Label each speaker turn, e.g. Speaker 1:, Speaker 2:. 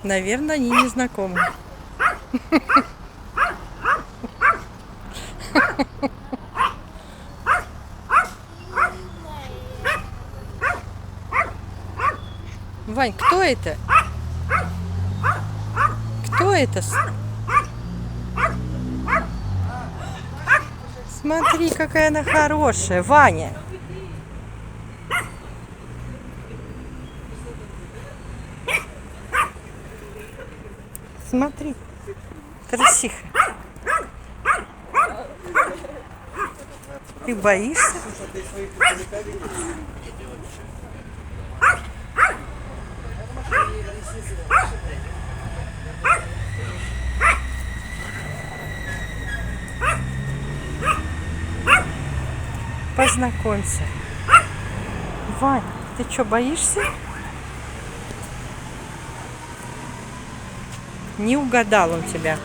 Speaker 1: Наверное, они не знакомы. Вань, кто это? Кто это? Смотри, какая она хорошая, Ваня. Смотри, красиха. Ты боишься? Познакомься. Вань, ты что, боишься? Не угадал он тебя.